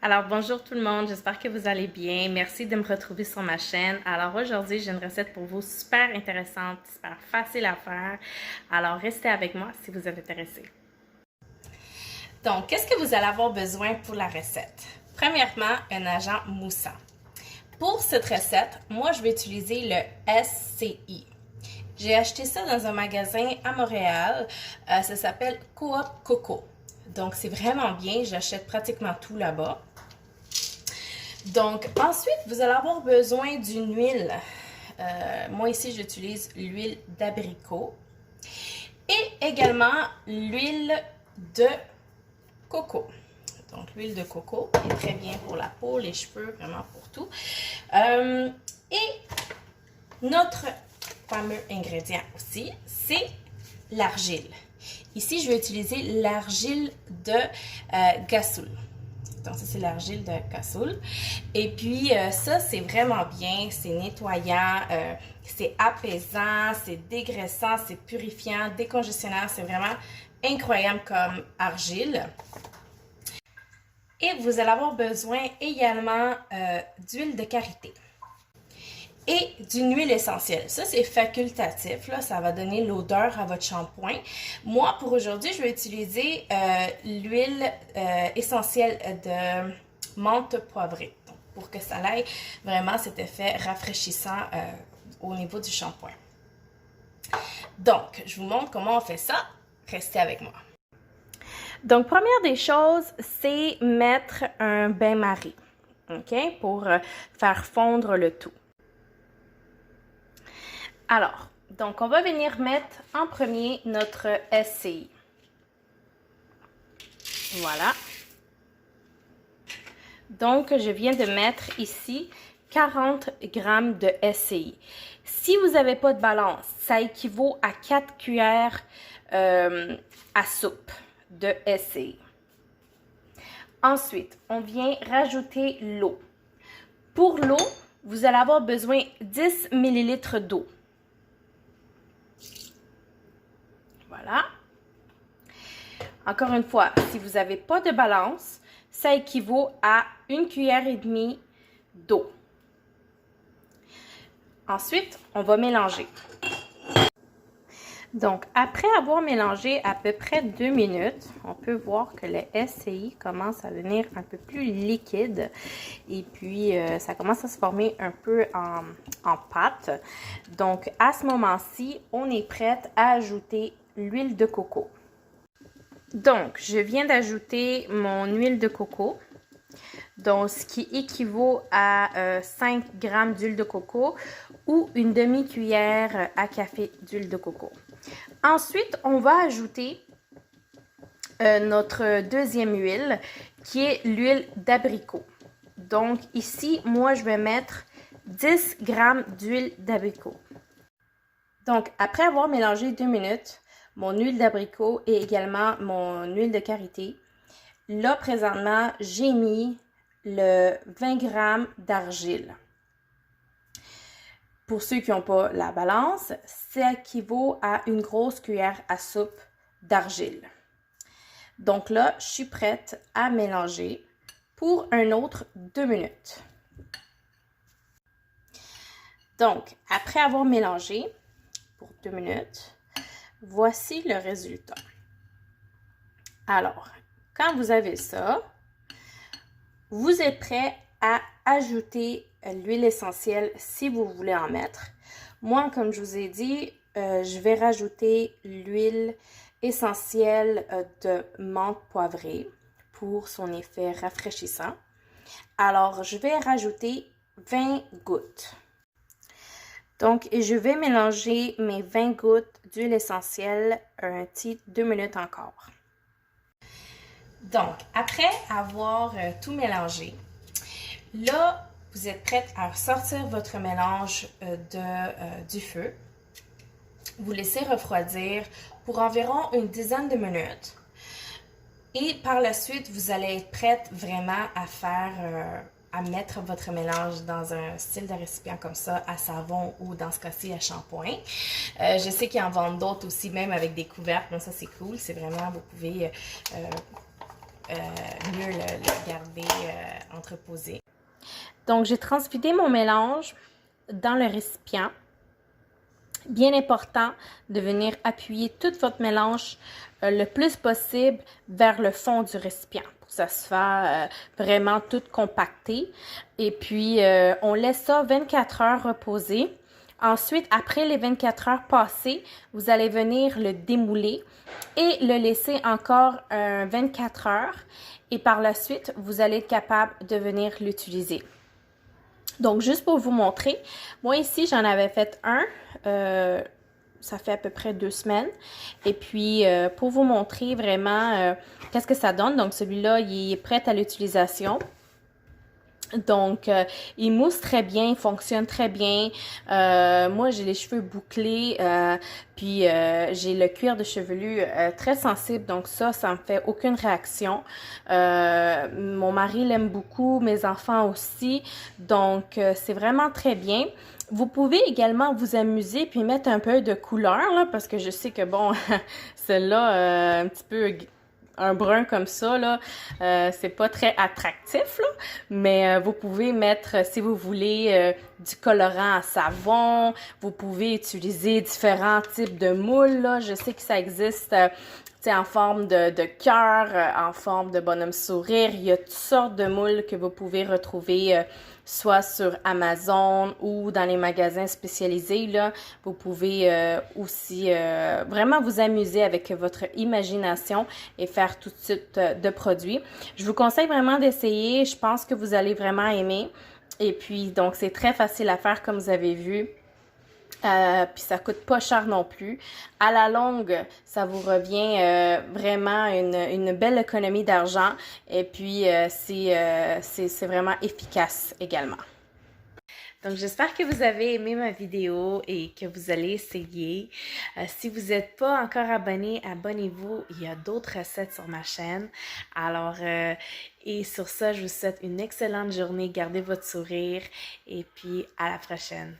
Alors bonjour tout le monde, j'espère que vous allez bien. Merci de me retrouver sur ma chaîne. Alors aujourd'hui, j'ai une recette pour vous super intéressante, super facile à faire. Alors restez avec moi si vous êtes intéressé. Donc, qu'est-ce que vous allez avoir besoin pour la recette? Premièrement, un agent moussant. Pour cette recette, moi je vais utiliser le SCI. J'ai acheté ça dans un magasin à Montréal. Ça s'appelle Coop Coco. Donc, c'est vraiment bien. J'achète pratiquement tout là-bas. Donc, ensuite, vous allez avoir besoin d'une huile. Moi, ici, j'utilise l'huile d'abricot. Et également, l'huile de coco. Donc, l'huile de coco est très bien pour la peau, les cheveux, vraiment pour tout. Et notre fameux ingrédient aussi, c'est l'argile. Ici, je vais utiliser l'argile de Gassoul. Donc, ça, c'est l'argile de Gassoul. Et puis, ça, c'est vraiment bien. C'est nettoyant, c'est apaisant, c'est dégraissant, c'est purifiant, décongestionnant. C'est vraiment incroyable comme argile. Et vous allez avoir besoin également d'huile de karité et d'une huile essentielle. Ça, c'est facultatif, là, ça va donner l'odeur à votre shampoing. Moi, pour aujourd'hui, je vais utiliser l'huile essentielle de menthe poivrée, donc, pour que ça ait vraiment cet effet rafraîchissant au niveau du shampoing. Donc, je vous montre comment on fait ça. Restez avec moi. Donc, première des choses, c'est mettre un bain-marie, OK, pour faire fondre le tout. Alors, donc on va venir mettre en premier notre SCI. Voilà. Donc, je viens de mettre ici 40 grammes de SCI. Si vous n'avez pas de balance, ça équivaut à 4 cuillères à soupe de SCI. Ensuite, on vient rajouter l'eau. Pour l'eau, vous allez avoir besoin de 10 ml d'eau. Voilà. Encore une fois, si vous n'avez pas de balance, ça équivaut à 1 cuillère et demie d'eau. Ensuite, on va mélanger. Donc, après avoir mélangé à peu près 2 minutes, on peut voir que le SCI commence à devenir un peu plus liquide et puis ça commence à se former un peu en pâte. Donc, à ce moment-ci, on est prête à ajouter l'huile de coco. Donc, je viens d'ajouter mon huile de coco, donc ce qui équivaut à 5 g d'huile de coco ou une demi-cuillère à café d'huile de coco. Ensuite, on va ajouter notre deuxième huile qui est l'huile d'abricot. Donc ici, moi, je vais mettre 10 g d'huile d'abricot. Donc, après avoir mélangé 2 minutes, mon huile d'abricot et également mon huile de karité, là, présentement, j'ai mis le 20 g d'argile. Pour ceux qui n'ont pas la balance, ça équivaut à une grosse cuillère à soupe d'argile. Donc là, je suis prête à mélanger pour un autre 2 minutes. Donc, après avoir mélangé pour 2 minutes, voici le résultat. Alors, quand vous avez ça, vous êtes prêt à ajouter l'huile essentielle si vous voulez en mettre. Moi, comme je vous ai dit, je vais rajouter l'huile essentielle de menthe poivrée pour son effet rafraîchissant. Alors, je vais rajouter 20 gouttes. Donc, je vais mélanger mes 20 gouttes d'huile essentielle un petit 2 minutes encore. Donc, après avoir tout mélangé, là, vous êtes prête à sortir votre mélange du feu. Vous laissez refroidir pour environ une dizaine de minutes. Et par la suite, vous allez être prête vraiment à mettre votre mélange dans un style de récipient comme ça, à savon ou dans ce cas-ci à shampoing. Je sais qu'ils en vendent d'autres aussi, même avec des couvercles. Donc ça, c'est cool. C'est vraiment, vous pouvez mieux le garder entreposé. Donc, j'ai transvidé mon mélange dans le récipient. Bien important de venir appuyer tout votre mélange le plus possible vers le fond du récipient pour que ça se fasse vraiment tout compacté. Et puis, on laisse ça 24 heures reposer. Ensuite, après les 24 heures passées, vous allez venir le démouler et le laisser encore 24 heures. Et par la suite, vous allez être capable de venir l'utiliser. Donc, juste pour vous montrer, moi ici, j'en avais fait un, ça fait à peu près 2 semaines. Et puis, pour vous montrer vraiment qu'est-ce que ça donne, donc celui-là, il est prêt à l'utilisation. Donc, il mousse très bien, il fonctionne très bien. Moi, j'ai les cheveux bouclés, puis j'ai le cuir de chevelu très sensible. Donc ça me fait aucune réaction. Mon mari l'aime beaucoup, mes enfants aussi. Donc, c'est vraiment très bien. Vous pouvez également vous amuser puis mettre un peu de couleur, là, parce que je sais que, bon, celle-là, un petit peu... un brun comme ça, là, c'est pas très attractif, là, mais vous pouvez mettre, si vous voulez, du colorant à savon, vous pouvez utiliser différents types de moules, là. Je sais que ça existe, en forme de cœur, en forme de bonhomme sourire. Il y a toutes sortes de moules que vous pouvez retrouver soit sur Amazon ou dans les magasins spécialisés, là. Vous pouvez aussi vraiment vous amuser avec votre imagination et faire tout type de produits. Je vous conseille vraiment d'essayer. Je pense que vous allez vraiment aimer. Et puis, donc, c'est très facile à faire comme vous avez vu. Puis ça coûte pas cher non plus. À la longue, ça vous revient vraiment une belle économie d'argent. Et puis, c'est vraiment efficace également. Donc, j'espère que vous avez aimé ma vidéo et que vous allez essayer. Si vous n'êtes pas encore abonné, abonnez-vous. Il y a d'autres recettes sur ma chaîne. Alors, et sur ça, je vous souhaite une excellente journée. Gardez votre sourire et puis à la prochaine.